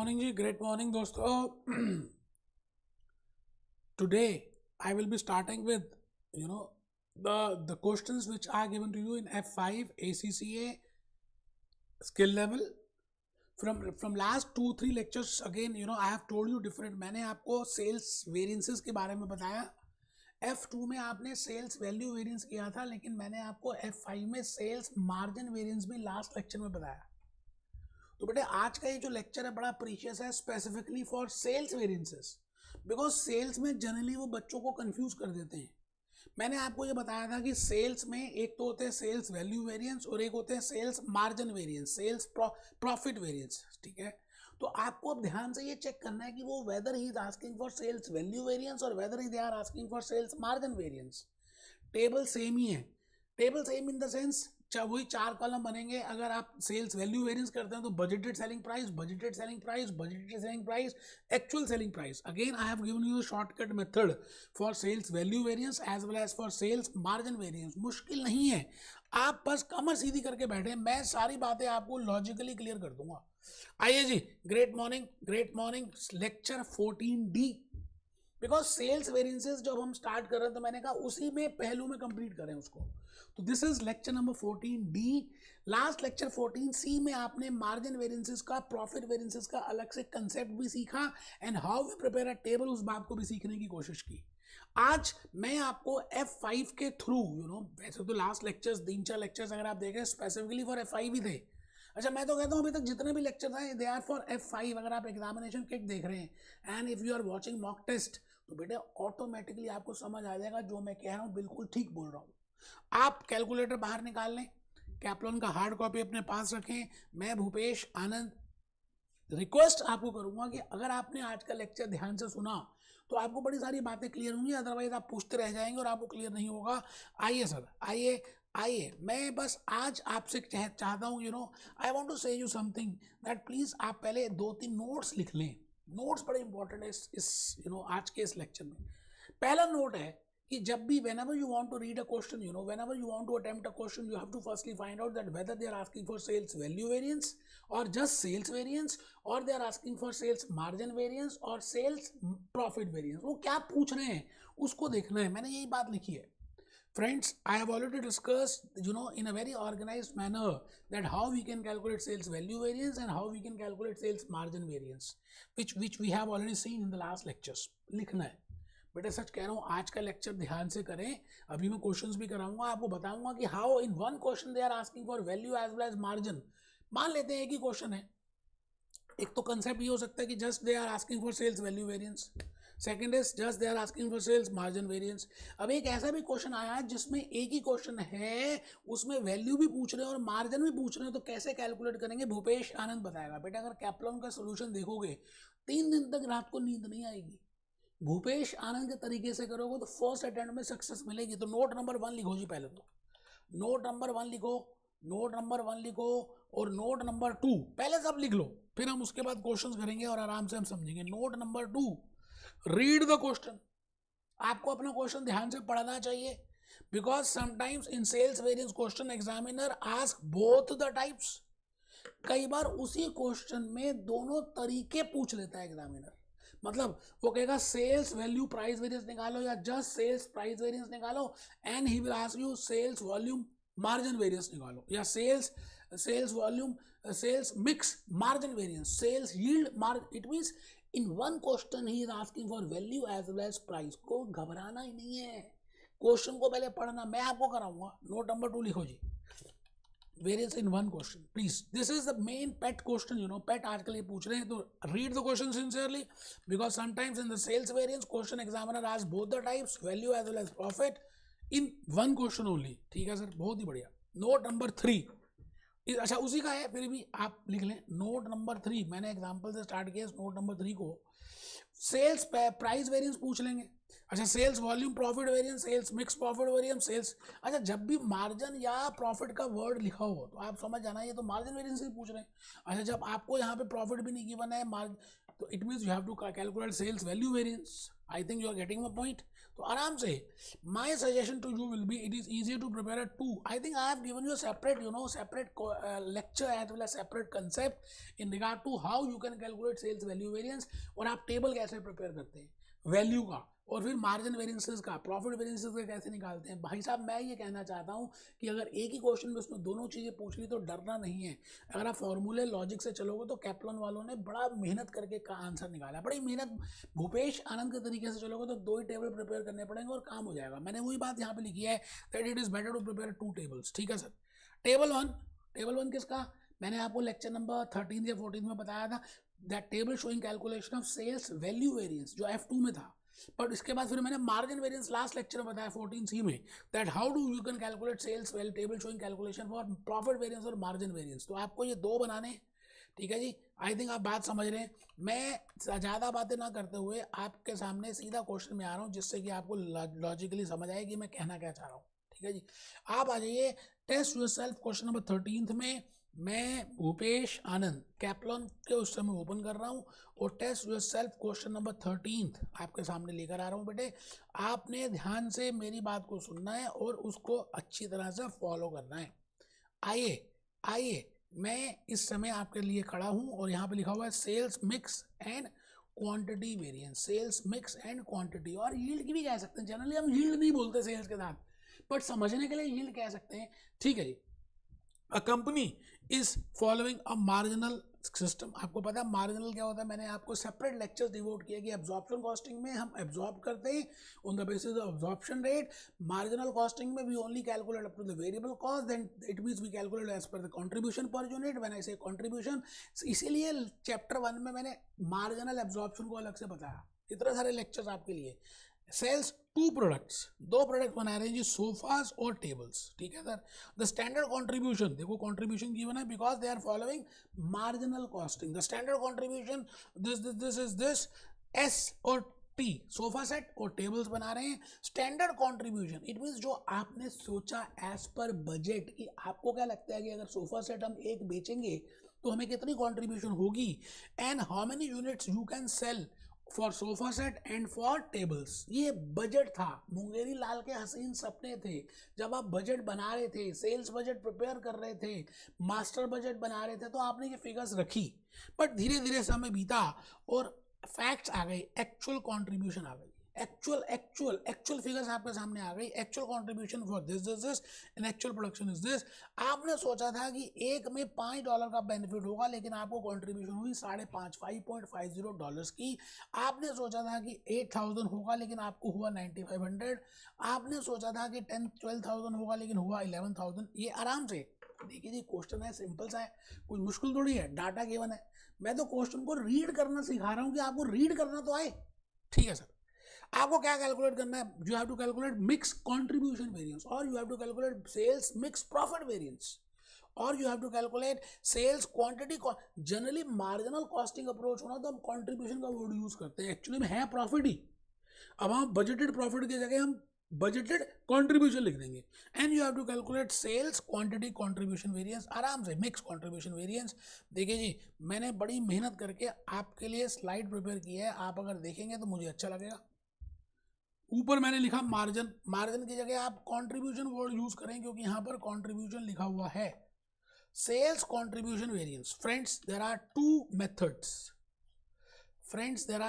Morning जी, great morning दोस्तों। Today I will be starting with the questions which are given to you in F5 ACCA skill level from last 2-3 lectures. Again, I have told you different. मैंने आपको sales variances के बारे में बताया। F2 में आपने sales value variance किया था, लेकिन मैंने आपको F5 में सेल्स मार्जिन वेरिएंस भी लास्ट लेक्चर में बताया। तो बेटे आज का ये जो लेक्चर है बड़ा प्रीशियस है, specifically for sales variances, because sales में जनरली वो बच्चों को कंफ्यूज कर देते हैं। मैंने आपको ये बताया था कि सेल्स में एक तो होते हैं सेल्स वैल्यू वेरिएंस और एक होते हैं sales margin variance, sales profit variance. ठीक है, तो आपको अब ध्यान से ये चेक करना है कि वो whether he is asking for sales value variance और whether he they are asking for sales margin variance. Table same ही है, table same in the sense वही 4 कॉलम बनेंगे। अगर आप सेल्स वैल्यू वेरिएंस करते हैं तो budgeted selling price, budgeted selling price, budgeted selling price, actual selling price. Again I have given you shortcut method for sales value variance as well as for sales margin variance. मुश्किल नहीं है, आप बस कमर सीधी करके बैठे, मैं सारी बातें आपको लॉजिकली क्लियर कर दूंगा। आइए जी, great morning lecture 14D। Because sales variances जब हम स्टार्ट कर रहे हैं तो मैंने कहा उसी में पहलू में कंप्लीट करें उसको। तो this is lecture number 14D। Last lecture 14C में आपने मार्जिन वेरिएंसेस का, प्रॉफिट वेरिएंसेस का अलग से कंसेप्ट भी सीखा and how we prepare a table, उस बात को भी सीखने की कोशिश की। आज मैं आपको F5 के थ्रू वैसे तो लास्ट लेक्चर्स 3-4 लेक्चर्स अगर आप देखें स्पेसिफिकली फॉर F5 ही थे। अच्छा, मैं तो कहता हूँ अभी तक जितने भी लेक्चर हैं दे आर फॉर F5। अगर आप एग्जामिनेशन किट देख रहे हैं and if you are watching mock test तो बेटे ऑटोमेटिकली आपको समझ आ जाएगा जो मैं कह रहा हूँ बिल्कुल ठीक बोल रहा हूँ। आप कैलकुलेटर बाहर निकाल लें, कैप्लॉन का हार्ड कॉपी अपने पास रखें। मैं भूपेश आनंद रिक्वेस्ट आपको करूंगा कि अगर आपने आज का लेक्चर ध्यान से सुना तो आपको बड़ी सारी बातें क्लियर होंगी, अदरवाइज आप पूछते रह जाएंगे और आपको क्लियर नहीं होगा। आइए सर, आइए मैं बस आज आपसे चाहता हूँ आई वांट टू से यू समथिंग दैट प्लीज़ आप पहले 2-3 नोट्स लिख लें। नोट्स बड़े इंपॉर्टेंट है इस आज के इस लेक्चर में। पहला नोट है कि जब भी whenever you want to read a question, whenever you want to attempt a question, you have to firstly find out that whether they are asking for sales value variance or just sales variance, or they are asking for sales margin variance or sales profit variance। वो क्या पूछ रहे हैं उसको देखना है, मैंने यही बात लिखी है। Friends, I have already discussed, in a very organized manner that how we can calculate sales value variance and how we can calculate sales margin variance, which we have already seen in the last lectures। लिखना है बेटे, सच कह रहा हूँ आज का lecture ध्यान से करें। अभी मैं क्वेश्चंस भी कराऊंगा, आपको बताऊंगा कि how in one question they are asking for value as well as margin. मान लेते हैं एक ही क्वेश्चन है, एक तो कंसेप्ट ये हो सकता है कि just they are asking for sales value variance, second is just they are asking for sales margin variance. अब एक ऐसा भी क्वेश्चन आया है जिसमें एक ही क्वेश्चन है, उसमें वैल्यू भी पूछ रहे हैं और मार्जिन भी पूछ रहे हैं, तो कैसे कैलकुलेट करेंगे भूपेश आनंद बताएगा। बेटा अगर कैप्लॉन का सोल्यूशन देखोगे 3 दिन तक रात को नींद नहीं आएगी। भूपेश आनंद के तरीके से करोगे तो फर्स्ट अटेम्प्ट में सक्सेस मिलेगी। तो नोट नंबर 1 लिखो जी, पहले तो नोट नंबर 1 लिखो, नोट नंबर 1 लिखो और नोट नंबर 2 पहले सब लिख लो, फिर हम उसके बाद क्वेश्चंस करेंगे और आराम से हम समझेंगे। Note number 2, read the question. आपको अपना क्वेश्चन ध्यान से पढ़ना चाहिए, because sometimes in sales variance question examiner ask both the types. कई बार उसी क्वेश्चन में दोनों तरीके पूछ लेता है एग्जामिनर। मतलब वो कहेगा सेल्स वैल्यू प्राइस वेरिएंस निकालो या जस्ट सेल्स प्राइस वेरिएंस निकालो, and he will ask you sales volume margin variance निकालो, या sales volume sales mix margin variance, sales yield margin. It means in one question he is asking for value as well as price. को घबराना ही नहीं है, question को पहले पढ़ना, मैं आपको कराऊंगा। नोट नंबर 2 लिखो जी, variance in one question please. This is the main pet question, pet आजकल ये पूछ रहे हैं, तो read the question sincerely, because sometimes in the sales variance question examiner ask both the types value as well as profit in one question only. ठीक है sir, बहुत ही बढ़िया। नोट नंबर 3, अच्छा उसी का है फिर भी आप लिख लें। नोट नंबर 3 मैंने एग्जाम्पल से स्टार्ट किया, नोट नंबर 3 को सेल्स प्राइस वेरिएंस पूछ लेंगे। अच्छा, sales volume profit variance, sales mix profit variance, sales. अच्छा, जब भी मार्जिन या प्रॉफिट का वर्ड लिखा हो तो आप समझ जाना ये तो मार्जिन वेरिएंस ही पूछ रहे हैं। अच्छा, जब आपको यहाँ पे प्रॉफिट भी नहीं गिवन है तो it means you have to calculate sales value variance. I think you are getting my point. तो आराम से my suggestion to you will be it is easier to prepare a 2. I think I have given you separate separate lecture as well as separate concept in regard to how you can calculate sales value variance, और आप table कैसे prepare करते हैं value का, और फिर margin variances का, profit variances का कैसे निकालते हैं. भाई साहब मैं ये कहना चाहता हूँ कि अगर एक ही क्वेश्चन में उसमें दोनों चीज़ें पूछ ली तो डरना नहीं है. अगर आप फॉर्मूले लॉजिक से चलोगे तो कैप्लॉन वालों ने बड़ा मेहनत करके का आंसर निकाला, बड़ी मेहनत. भूपेश आनंद के तरीके से चलोगे तो 2 ही टेबल प्रिपेयर करने पड़ेंगे और काम हो जाएगा. मैंने वही बात यहाँ पे लिखी है that it is better to prepare 2 tables. ठीक है सर. टेबल वन किसका, मैंने आपको लेक्चर नंबर 13 या 14 में बताया था, that table showing calculation of sales value variance, जो F2 में था. बट इसके बाद फिर मैंने मार्जिन वेरिएंस लास्ट लेक्चर में बताया 14C में, that how do you can calculate sales value table showing calculation for profit variance और मार्जिन वेरिएंस. तो आपको ये 2 बनाने. ठीक है जी. आई थिंक आप बात समझ रहे हैं. मैं ज़्यादा बातें ना करते हुए आपके सामने सीधा क्वेश्चन में आ रहा हूँ, जिससे कि आपको लॉजिकली समझ आए कि मैं कहना क्या चाह रहा हूँ. ठीक है जी. आप आ जाइए टेस्ट योरसेल्फ क्वेश्चन नंबर 13 में. मैं भूपेश आनंद कैप्लॉन के उस समय ओपन कर रहा हूँ और टेस्ट योरसेल्फ क्वेश्चन नंबर 13 आपके सामने लेकर आ रहा हूँ. बेटे आपने ध्यान से मेरी बात को सुनना है और उसको अच्छी तरह से फॉलो करना है. आइए मैं इस समय आपके लिए खड़ा हूँ और यहाँ पे लिखा हुआ है sales mix and quantity variance. Sales mix and quantity, और यील्ड की भी कह सकते हैं. जनरली हम यील्ड नहीं बोलते सेल्स के साथ, बट समझने के लिए यील्ड कह सकते हैं. ठीक है जी. A company is following a marginal system. आपको पता है मार्जिनल क्या होता है, मैंने आपको सेपरेट लेक्चर्स डिवोट किया कि एब्जॉर्प्शन कॉस्टिंग में हम एब्जॉर्ब करते हैं on the basis of absorption rate. Marginal costing में we only calculate up to the variable cost, then it means we calculate as per the contribution per unit. When I say contribution, इसीलिए chapter 1 में मैंने marginal absorption को अलग से बताया. इतने सारे लेक्चर्स आपके लिए. सेल्स 2 प्रोडक्ट्स, 2 प्रोडक्ट बना रहे हैं जी, सोफास और टेबल्स. ठीक है सर. द स्टैंडर्ड कंट्रीब्यूशन, देखो कंट्रीब्यूशन गिवन है because they are following marginal costing. The standard contribution this is this S और टी, सोफा सेट और टेबल्स बना रहे हैं. स्टैंडर्ड कंट्रीब्यूशन इट मीन्स जो आपने सोचा एज पर बजट, कि आपको क्या लगता है कि अगर सोफा सेट हम एक बेचेंगे तो हमें कितनी कंट्रीब्यूशन होगी, and how many units you can sell for sofa set and for tables. ये बजट था. मुंगेरी लाल के हसीन सपने थे जब आप बजट बना रहे थे, सेल्स बजट प्रिपेयर कर रहे थे, मास्टर बजट बना रहे थे, तो आपने ये फिगर्स रखी. बट धीरे धीरे समय बीता और फैक्ट्स आ गई, एक्चुअल कॉन्ट्रीब्यूशन आ गई, एक्चुअल फिगर्स आपके सामने आ गई. Actual contribution for this and actual production is this. आपने सोचा था कि एक में $5 का बेनिफिट होगा, लेकिन आपको कंट्रीब्यूशन हुई 5.50 की. आपने सोचा था कि 8,000 होगा, लेकिन आपको हुआ 9,500. आपने सोचा था कि 10-12,000 होगा, लेकिन हुआ 11,000. ये आराम से देखिए जी, क्वेश्चन है सिंपल सा है, कुछ मुश्किल थोड़ी है. डाटा गिवन है. मैं तो क्वेश्चन को रीड करना सिखा रहा हूँ कि आपको रीड करना तो आए. ठीक है सर. आपको क्या कैलकुलेट करना है, you have to calculate mix contribution variance, और you have to calculate sales mix profit variance, और you have to calculate sales quantity. Generally marginal costing approach होना तो हम कंट्रीब्यूशन का वर्ड यूज करते हैं, एक्चुअली में है प्रॉफिट ही. अब हम बजटेड प्रॉफिट की जगह हम बजटेड कंट्रीब्यूशन लिख देंगे. And you have to calculate sales quantity contribution variance, आराम से मिक्स कंट्रीब्यूशन वेरिएंस. देखिए जी, मैंने बड़ी मेहनत करके आपके लिए स्लाइड प्रिपेयर की है, आप अगर देखेंगे तो मुझे अच्छा लगेगा. ऊपर मैंने लिखा मार्जिन, मार्जिन की जगह आप कंट्रीब्यूशन वर्ड यूज करें, क्योंकि यहां पर कंट्रीब्यूशन लिखा हुआ है. Sales contribution variance. Friends there are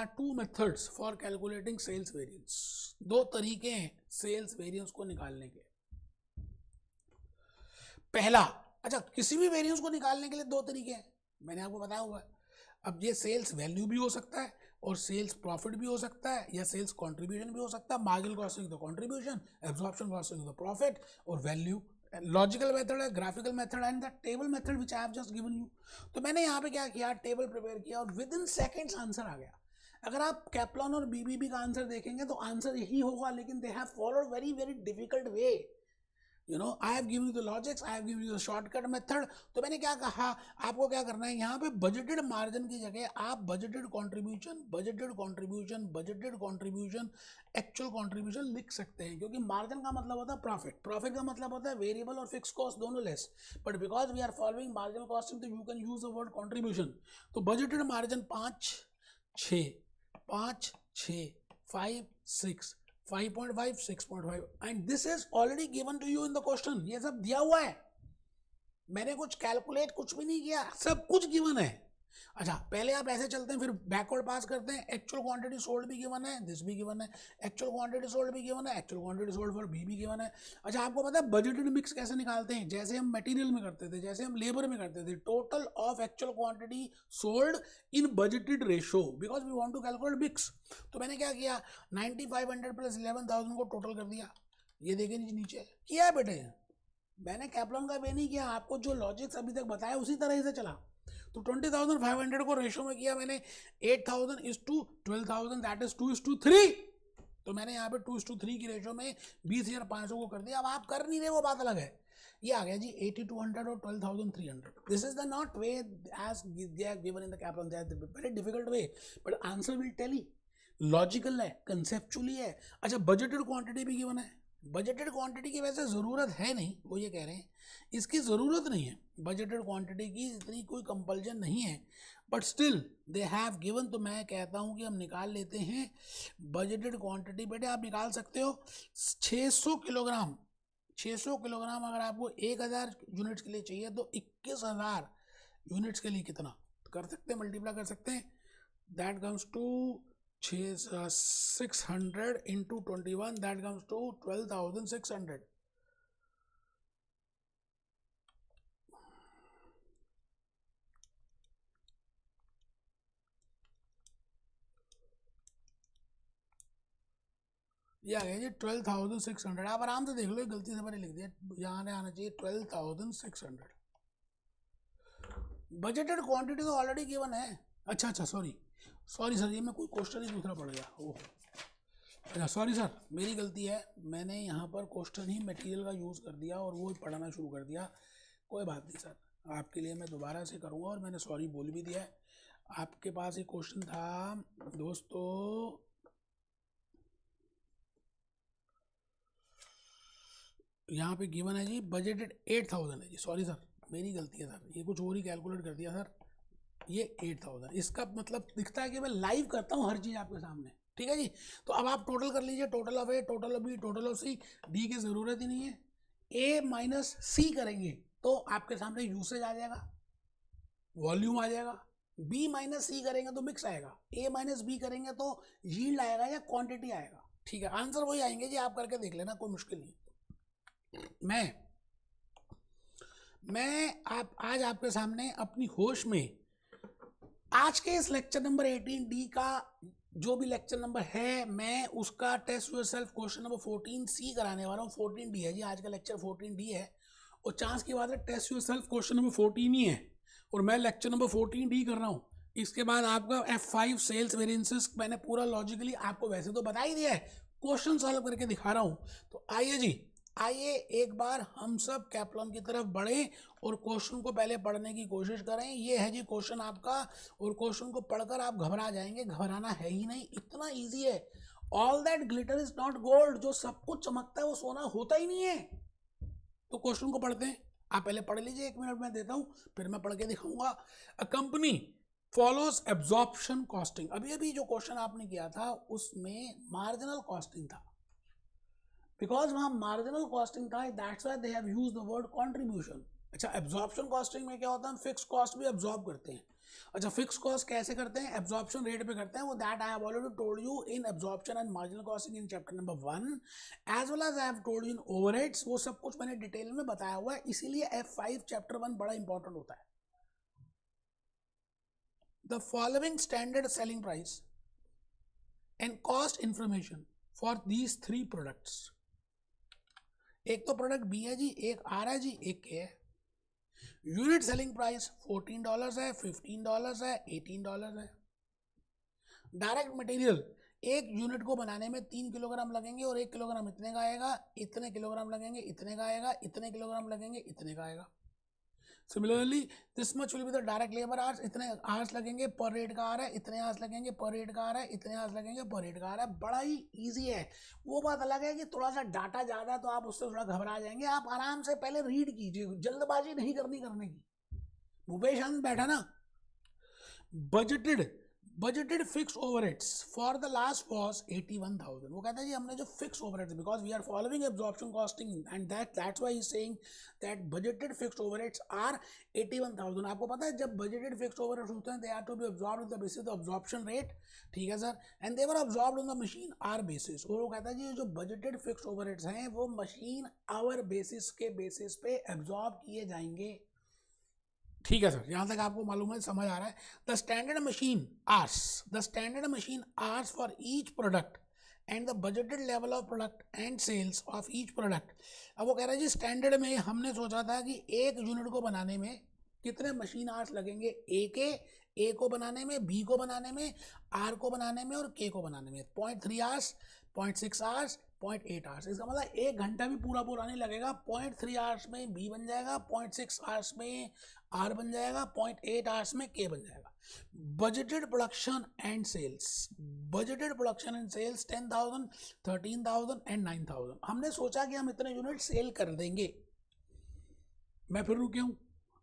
two methods for calculating sales variance. 2 तरीके हैं सेल्स वेरिएंस को निकालने के. पहला, अच्छा किसी भी वेरिएंस को निकालने के लिए 2 तरीके हैं, मैंने आपको बताया हुआ है. अब ये सेल्स वैल्यू भी हो सकता है और सेल्स प्रॉफिट भी हो सकता है, या सेल्स कंट्रीब्यूशन भी हो सकता है. Marginal costing the contribution, absorption costing the profit, और वैल्यू. लॉजिकल मेथड है, graphical method and the table method which I have just given you. तो मैंने यहाँ पे क्या किया, टेबल प्रिपेयर किया और विद इन सेकेंड्स आंसर आ गया. अगर आप कैप्लॉन और बीबीबी का आंसर देखेंगे तो आंसर यही होगा, लेकिन they have followed very very difficult way. I have given you the logics, I have given you the shortcut method. तो मैंने क्या कहा, आपको क्या करना है, यहाँ पे बजटेड मार्जिन की जगह आप बजटेड कंट्रीब्यूशन एक्चुअल कंट्रीब्यूशन लिख सकते हैं, क्योंकि मार्जिन का मतलब होता है प्रॉफिट का मतलब होता है वेरिएबल और फिक्स कॉस्ट दोनों less. But because we are following marginal costing, तो you can use the word contribution. तो budgeted margin 5, 6, 5, 6, 5.5, 6.5 and this is already given to you in the question. ये सब दिया हुआ है, मैंने कुछ कैलकुलेट कुछ भी नहीं किया, सब कुछ गिवन है। अच्छा पहले आप ऐसे चलते हैं, फिर बैकवर्ड पास करते हैं। एक्चुअल क्वांटिटी सोल्ड भी गिवन है, दिस भी गिवन है, एक्चुअल क्वांटिटी सोल्ड भी गिवन है, actual quantity sold for B भी गिवन है। अच्छा आपको पता है बजटेड मिक्स कैसे निकालते हैं? जैसे हम मटेरियल में करते थे, जैसे हम लेबर में करते थे, total of actual quantity sold in budgeted ratio, because we want to calculate mix. तो मैंने क्या किया, 9500 प्लस 11,000 को टोटल कर दिया। ये देखें नीचे किया है बेटे, मैंने कैप्लन का वे नहीं किया, आपको जो लॉजिक्स अभी तक बताया उसी तरह से चला। तो 20,500 को रेशो में किया मैंने 8,000 इज टू 12,000, दैट इज 2:3। तो मैंने यहाँ पे 2:3 की रेशो में 20,500 को कर दिया। अब आप कर नहीं रहे वो बात अलग है। ये आ गया जी 8,200 और 12,300। This is the not way as they are given in the Kaplan, very difficult way, but answer will tell you, logical है, कंसेप्चुअली है। अच्छा बजटेड क्वांटिटी भी गिवन है, बजटेड क्वांटिटी की वैसे ज़रूरत है नहीं, वो ये कह रहे हैं इसकी ज़रूरत नहीं है, बजटेड क्वांटिटी की इतनी कोई कंपल्जन नहीं है, but still they have given. तो मैं कहता हूँ कि हम निकाल लेते हैं बजटेड क्वांटिटी। बेटे आप निकाल सकते हो 600 किलोग्राम, 600 किलोग्राम अगर आपको 1000 यूनिट्स के लिए चाहिए तो 21,000 यूनिट्स के लिए कितना कर सकते हैं, मल्टीप्लाई कर सकते हैं। That comes to 600 into 21, that comes to 12,600। ये आ गया जी 12,600। आप आराम से देख लो, गलती से मैंने लिख दिया, यहाँ आना चाहिए 12,600। बजटेड क्वांटिटी तो ऑलरेडी गिवन है। अच्छा सॉरी सर, ये मैं कोई क्वेश्चन ही दूसरा पढ़ गया। ओह अच्छा सॉरी सर, मेरी गलती है, मैंने यहाँ पर क्वेश्चन ही मटेरियल का यूज़ कर दिया और वो पढ़ाना शुरू कर दिया। कोई बात नहीं सर, आपके लिए मैं दोबारा से करूँगा और मैंने सॉरी बोल भी दिया है। आपके पास एक क्वेश्चन था दोस्तों, यहाँ पे गिवन है जी बजटेड 8,000 है जी। सॉरी सर मेरी गलती है सर, ये कुछ और ही कैलकुलेट कर दिया सर। ये 8,000, इसका मतलब दिखता है कि मैं लाइव करता हूँ हर चीज़ आपके सामने, ठीक है जी। तो अब आप टोटल कर लीजिए, total of A, total of B, total of C. D की ज़रूरत ही नहीं है, ए माइनस सी करेंगे तो आपके सामने यूसेज आ जाएगा, वॉल्यूम आ जाएगा। बी माइनस सी करेंगे तो मिक्स आएगा, ए माइनस बी करेंगे तो यील्ड आएगा या क्वांटिटी आएगा, ठीक है। आंसर वही आएंगे जी, आप करके देख लेना, कोई मुश्किल नहीं। मैं आप आज आपके सामने अपनी होश में आज के इस लेक्चर नंबर 18D का जो भी लेक्चर नंबर है, मैं उसका test yourself question number 14C कराने वाला हूँ। 14D है जी, आज का लेक्चर 14D है और चांस की बात है टेस्ट योरसेल्फ क्वेश्चन नंबर 14 ही है और मैं लेक्चर नंबर 14D कर रहा हूँ। इसके बाद आपका F5 सेल्स वेरिएंसेस मैंने पूरा लॉजिकली आपको वैसे तो बता ही दिया है, क्वेश्चन सॉल्व करके दिखा रहा हूँ। तो आइए जी, आइए एक बार हम सब कैप्लॉन की तरफ बढ़ें और क्वेश्चन को पहले पढ़ने की कोशिश करें। ये है जी क्वेश्चन आपका, और क्वेश्चन को पढ़कर आप घबरा जाएंगे, घबराना है ही नहीं, इतना इजी है। All that glitter is not gold, जो सब कुछ चमकता है वो सोना होता ही नहीं है। तो क्वेश्चन को पढ़ते हैं, आप पहले पढ़ लीजिए, 1 मिनट मैं देता हूं, फिर मैं पढ़ के दिखाऊंगा। A company follows absorption costing. अभी अभी जो क्वेश्चन आपने किया था उसमें मार्जिनल कॉस्टिंग था, बिकॉज वहां मार्जिनल कॉस्टिंग था, that's why they have used the word contribution. अच्छा एब्जॉर्प्शन कॉस्टिंग में क्या होता है, हम फिक्स कॉस्ट भी एब्जॉर्ब करते हैं। अच्छा फिक्स कॉस्ट कैसे करते हैं, एब्जॉर्प्शन रेट पे करते हैं, वो that I have already told you in absorption and marginal costing in chapter number 1 as well as I have told you in overheads. वो सब कुछ मैंने डिटेल में बताया हुआ है, इसीलिए F5 चैप्टर 1 बड़ा इंपॉर्टेंट होता है। The following standard selling price and cost information for these 3 products. एक तो प्रोडक्ट बी है जी, एक आर है जी, एक के है। यूनिट सेलिंग प्राइस $14 है, $15 है, $18 है। डायरेक्ट मटेरियल, एक यूनिट को बनाने में 3 किलोग्राम लगेंगे और 1 किलोग्राम इतने का आएगा, इतने किलोग्राम लगेंगे इतने का आएगा, इतने किलोग्राम लगेंगे इतने का आएगा। Similarly this much will be the direct labour hours, इतने आवर्स लगेंगे पर रेट का आ रहा है, इतने आवर्स लगेंगे पर रेट का आ रहा है, इतने आवर्स लगेंगे पर रेट का आ रहा है। बड़ा ही इजी है। वो बात अलग है कि थोड़ा सा डाटा ज़्यादा है तो आप उससे थोड़ा घबरा जाएंगे। आप आराम से पहले रीड कीजिए, जल्दबाजी नहीं करने की। भूपेश आनंद बैठा ना, budgeted budgeted fix overheads for the last was 81,000. वो कहता है जी हमने जो fix overheads, because we are following absorption costing and that's why he is saying that budgeted fixed overheads are 81,000. आपको पता है जब बजटेड फिक्स्ड ओवरहेड्स होते हैं they are to be absorbed on the basis of absorption rate. ठीक है sir. And they were absorbed on the machine hour basis. और वो कहता है जी जो बजटेड फिक्स्ड ओवरहेड्स हैं वो मशीन आवर बेसिस के बेसिस पे एब्जॉर्ब किए जाएंगे. ठीक है सर, यहाँ तक आपको मालूम है, समझ आ रहा है. The standard machine hours for each product and the budgeted level of product and sales of each product. अब वो कह रहा है जी स्टैंडर्ड में हमने सोचा था कि एक यूनिट को बनाने में कितने मशीन आर्स लगेंगे, ए को बनाने में, बी को बनाने में, आर को बनाने में और के को बनाने में. 0.3 आवर्स, 0.6 आवर्स, 0.8 आवर्स. इसका मतलब 1 घंटा भी पूरा नहीं लगेगा. 0.3 आवर्स में बी बन जाएगा, 0.6 आवर्स में आर बन जाएगा, 0.8 आवर्स में के बन जाएगा. Budgeted production and sales 10,000, 13,000 and 9,000. हमने सोचा कि हम इतने यूनिट सेल कर देंगे. मैं फिर रुके हूँ,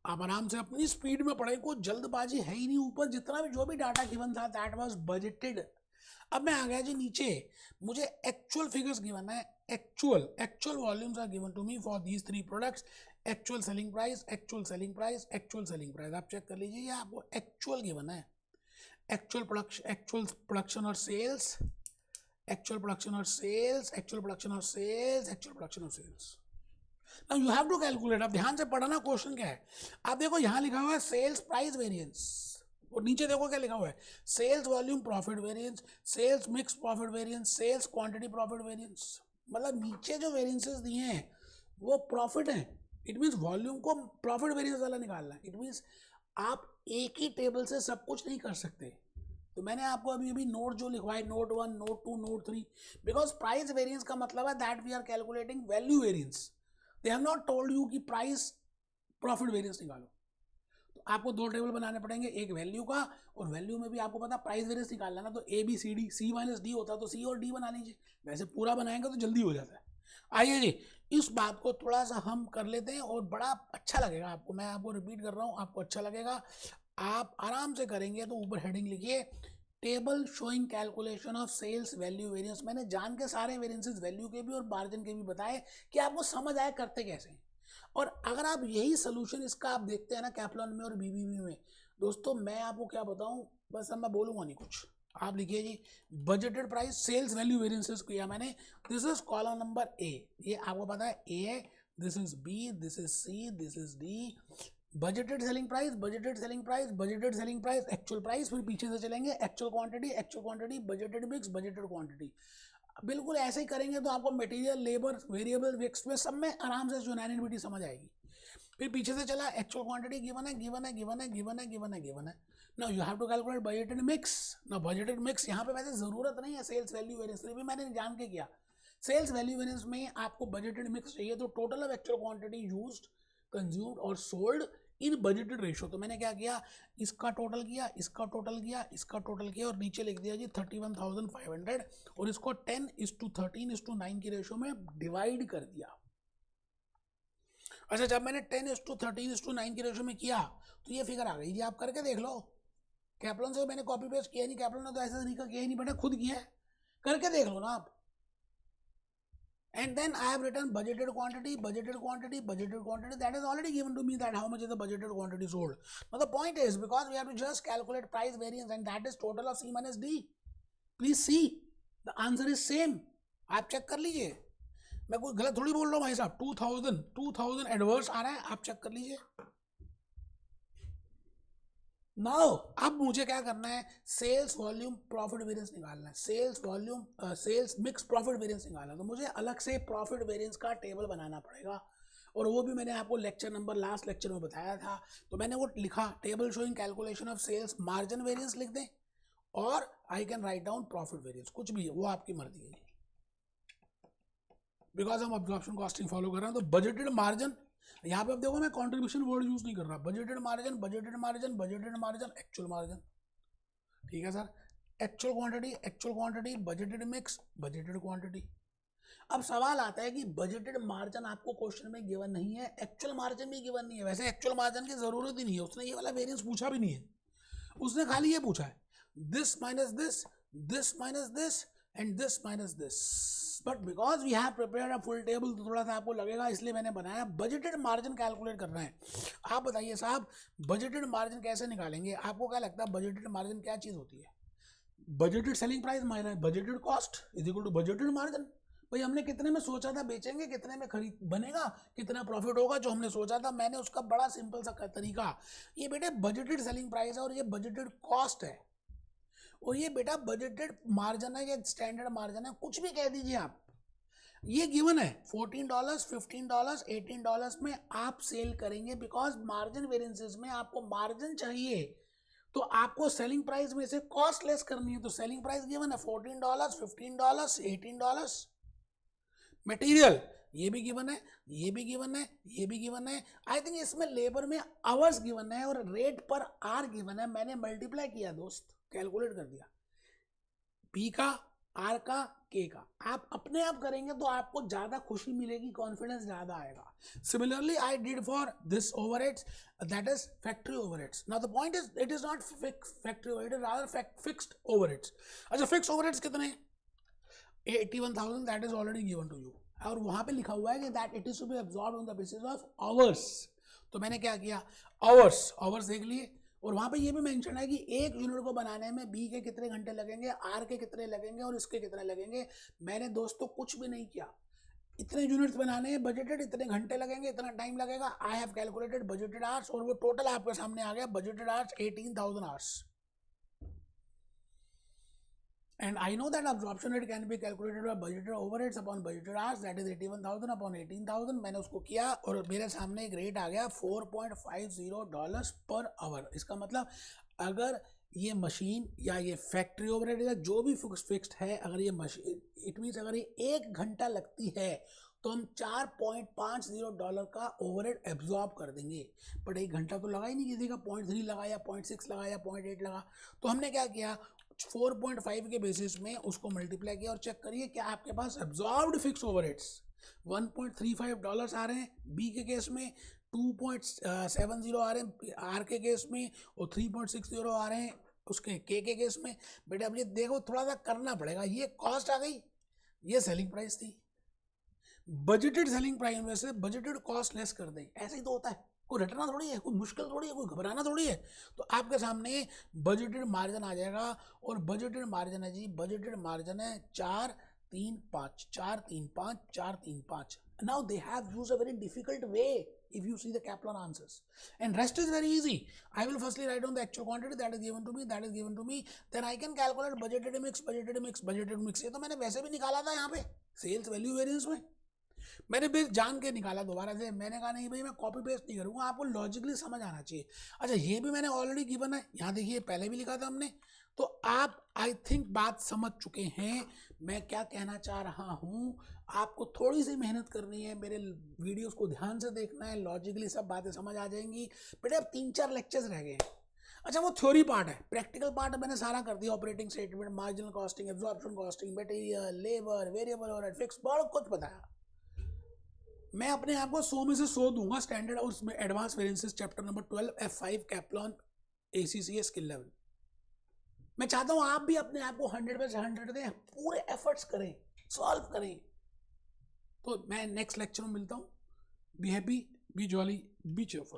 आप आराम से अपनी स्पीड में पढ़ें, कोई जल्दबाजी है ही नहीं. ऊपर जितना भी जो भी डाटा गिवन था दैट वाज बजटेड. अब मैं आ गया जी नीचे, मुझे एक्चुअल फिगर्स गिवन है. Actual volumes are given to me for these 3 products. Actual selling price. आप चेक कर लीजिए, ये आपको एक्चुअल गिवन है. एक्चुअल प्रोडक्शन और sales. Now you have to calculate. अब ध्यान से पढ़ना क्वेश्चन क्या है. आप देखो यहाँ लिखा हुआ है सेल्स प्राइस वेरिएंस, और नीचे देखो क्या लिखा हुआ है, sales volume profit variance, sales mix profit variance, sales quantity profit variance. मतलब नीचे जो वेरिएंसेस दिए हैं वो प्रॉफिट हैं. इट मीन्स वॉल्यूम को प्रॉफिट वेरिएंस वाला निकालना है. इट मीन्स आप एक ही टेबल से सब कुछ नहीं कर सकते. तो मैंने आपको अभी नोट जो लिखवाए, note 1, note 2, note 3, because price variance का मतलब है that we are calculating value variance. They have not told you कि प्राइस प्रॉफिट वेरिएंस निकालो. तो आपको 2 टेबल बनाने पड़ेंगे, एक वैल्यू का, और वैल्यू में भी आपको पता प्राइस वेरिएंस निकालना ना, तो A B C D, C minus D होता तो सी और डी बना लीजिए. वैसे पूरा बनाएंगे तो जल्दी हो जाता है. आइए जी इस बात को थोड़ा सा हम कर लेते हैं और बड़ा अच्छा लगेगा आपको. मैं आपको रिपीट कर रहा हूँ, आपको अच्छा लगेगा. आप आराम से करेंगे. तो ऊपर हेडिंग लिखिए table showing calculation of sales value variance. मैंने जान के सारे वेरिएंसेस वैल्यू के भी और मार्जिन के भी बताए कि आपको समझ आए करते कैसे. और अगर आप यही सोल्यूशन इसका आप देखते हैं ना कैप्लॉन में और बीबीबी में, दोस्तों मैं आपको क्या बताऊं, बस अब मैं बोलूंगा नहीं कुछ. आप लिखिए जी budgeted price sales value variances किया मैंने. This is column number A. ये आपको पता है ए है, this is B, this is C, this is D. Budgeted selling price, actual price, फिर पीछे से चलेंगे actual quantity, budgeted mix, budgeted quantity. बिल्कुल ऐसे ही करेंगे तो आपको मटेरियल, लेबर, वेरिएबल, फिक्स में सब में आराम से यूनानिमिटी समझ आएगी. फिर पीछे से चला एक्चुअल क्वांटिटी गिवन है. Now you have to calculate budgeted mix. ना बजटेड मिक्स यहाँ पे वैसे जरूरत नहीं है सेल्स वैल्यू वेरिएंस, भी मैंने जान के किया. सेल्स वैल्यू वेरिएंस में आपको बजटेड मिक्स चाहिए, तो total of actual quantity used, consumed और सोल्ड इन बजटेड रेशो. तो मैंने क्या किया, इसका टोटल किया और नीचे लिख दिया जी 31,500 और इसको 10:13:9 की रेशो में डिवाइड कर दिया. अच्छा, जब मैंने 10:13:9 की रेशो में किया तो ये फिगर आ गई जी. आप करके देख लो. कैप्लॉन से मैंने कॉपी पेस्ट किया नहीं, कैप्लॉन ने तो ऐसा तरीका किया ही नहीं, बेटा खुद किया है. करके देख लो ना आप. And then I have written budgeted quantity. That is already given to me that how much is the budgeted quantity sold. Now the point is, because we have to just calculate price variance and that is total of C minus D. Please see, the answer is same. आप check कर लीजिए, मैं कोई गलत थोड़ी बोल रहा हूँ भाई साहब. 2000 एडवर्स आ रहा है, आप चेक कर लीजिए. नाउ अब मुझे क्या करना है, सेल्स वॉल्यूम प्रॉफिट वेरिएंस निकालना है. सेल्स मिक्स प्रॉफिट वेरिएंस निकालना है. तो मुझे अलग से प्रॉफिट वेरिएंस का टेबल बनाना पड़ेगा, और वो भी मैंने आपको लास्ट लेक्चर में बताया था. तो मैंने वो लिखा table showing calculation of sales margin variance लिख दें, और I can write down profit variance, कुछ भी है वो आपकी मर्जी है. बिकॉज हम अब्जॉर्प्शन कॉस्टिंग फॉलो कर रहे हैं. तो बजटेड मार्जिन, यहाँ पे अब देखो मैं कंट्रीब्यूशन वर्ड यूज नहीं कर रहा. Budgeted margin, actual margin. ठीक है sir. Actual quantity, budgeted mix, budgeted quantity. अब सवाल आता है कि बजटेड मार्जिन आपको क्वेश्चन में गिवन नहीं है, एक्चुअल मार्जिन भी गिवन नहीं है. वैसे एक्चुअल मार्जिन की जरूरत ही नहीं है, उसने ये वाला वेरिएंस पूछा भी नहीं है, उसने खाली ये पूछा है this minus this, this minus this and this minus this. But because we have prepared a full table तो थोड़ा सा आपको लगेगा, इसलिए मैंने बनाया. बजटेड मार्जिन कैलकुलेट करना है. आप बताइए साहब, बजटेड मार्जिन कैसे निकालेंगे? आपको क्या लगता है बजटेड मार्जिन क्या चीज़ होती है? Budgeted selling price minus budgeted cost is equal to budgeted margin. भाई हमने कितने में सोचा था बेचेंगे, कितने में खरीद बनेगा, कितना प्रॉफिट होगा, जो हमने सोचा था, मैंने उसका बड़ा सिंपल सा तरीका. ये बेटे बजटेड सेलिंग प्राइस है और ये बजटेड कॉस्ट है और ये बेटा बजटेड मार्जिन है या स्टैंडर्ड मार्जिन है, कुछ भी कह दीजिए आप. ये गिवन है $14, $15, $18 में आप सेल करेंगे. बिकॉज मार्जिन वेरिएंसेस में आपको मार्जिन चाहिए तो आपको सेलिंग प्राइस में से कॉस्ट लेस करनी है. तो सेलिंग प्राइस गिवन है $14, $15, $18. मटेरियल ये भी गिवन है, ये भी गिवन है, ये भी गिवन है. आई थिंक इसमें लेबर में आवर्स गिवन है और रेट पर आर गिवन है. मैंने मल्टीप्लाई किया दोस्त, कैलकुलेट कर दिया. पी का, आर का, के का आप अपने आप करेंगे तो आपको ज्यादा खुशी मिलेगी, कॉन्फिडेंस ज्यादा आएगा. Similarly I did for this overheads, that is factory overheads. Now the point is it is not factory overhead, rather fixed overheads. अच्छा फिक्स्ड ओवरहेड्स कितने? 81,000 that is already given to you. और वहां पे लिखा हुआ है कि that it is to be absorbed on the basis of hours. तो मैंने क्या किया, आवर्स देख लिए और वहां पे ये भी मेंशन है कि एक यूनिट को बनाने में बी के कितने घंटे लगेंगे, आर के कितने लगेंगे और इसके कितने लगेंगे. मैंने दोस्तों कुछ भी नहीं किया. इतने यूनिट्स बनाने हैं बजटेड, इतने घंटे लगेंगे, इतना टाइम लगेगा. I have calculated budgeted hours और वो टोटल आपके सामने आ गया. Budgeted hours 18,000 hours. And I know that absorption rate can be calculated by budgeted overheads upon budgeted hours, that is 81,000 upon 18,000. मैंने उसको किया और मेरे सामने एक रेट आ गया $4.50 पर आवर. इसका मतलब अगर ये मशीन या ये फैक्ट्री ओवरहेड या जो भी फिक्स्ड है, अगर ये मशीन, इट मीन्स अगर ये 1 घंटा लगती है तो हम $4.50 का ओवरहेड एब्जॉर्ब कर देंगे. बट 1 घंटा तो लगा ही नहीं किसी का, 0.3 लगा या 0.6 लगा या 0.8 लगा. तो हमने क्या किया, 4.5 के बेसिस में उसको मल्टीप्लाई किया और चेक करिए क्या आपके पास एब्जॉर्ब्ड फिक्स ओवरहेड्स $1.35 आ रहे हैं बी के केस में, 2.70 आ रहे हैं आर के केस में और 3.60 आ रहे हैं उसके के केस में. बेटा अब ये देखो थोड़ा सा करना पड़ेगा. ये कॉस्ट आ गई, ये सेलिंग प्राइस थी. बजटेड सेलिंग प्राइस में से बजटेड कॉस्ट लेस कर दें, ऐसे ही तो होता है. कोई रटना थोड़ी है, कोई मुश्किल थोड़ी है, कोई घबराना थोड़ी है. तो आपके सामने बजटेड मार्जिन आ जाएगा और बजटेड मार्जिन है जी, बजटेड मार्जिन है 435 435 435. Now they have used a very difficult way if you see the Kaplan answers, and rest is very easy. I will firstly write down the actual quantity that is given to me, then I can calculate budgeted mix. ये तो मैंने वैसे भी निकाला था यहाँ पे sales value variance में, मैंने भी जान के निकाला दोबारा से. मैंने कहा नहीं भाई मैं कॉपी पेस्ट नहीं करूँगा, आपको लॉजिकली समझ आना चाहिए. अच्छा ये भी मैंने ऑलरेडी गिवन है, यहाँ देखिए पहले भी लिखा था हमने. तो आप आई थिंक बात समझ चुके हैं मैं क्या कहना चाह रहा हूँ. आपको थोड़ी सी मेहनत करनी है, मेरे वीडियोस को ध्यान से देखना है, लॉजिकली सब बातें समझ आ जाएंगी. बेटे अब 3-4 लेक्चर्स रह गए हैं. अच्छा वो थ्योरी पार्ट है, प्रैक्टिकल पार्ट मैंने सारा कर दिया. Operating statement, marginal costing, absorption costing, material, labour, variable overhead, fix, बहुत कुछ बताया. मैं अपने आप को 100 में से 100 दूंगा स्टैंडर्ड और उसमें advance variances chapter number 12 F5 कैप्लॉन ACCA skill level. मैं चाहता हूं आप भी अपने आप को 100 में से 100 दें, पूरे एफर्ट्स करें, सॉल्व करें. तो मैं नेक्स्ट लेक्चर में मिलता हूं. Be happy, B jolly, B cheerful.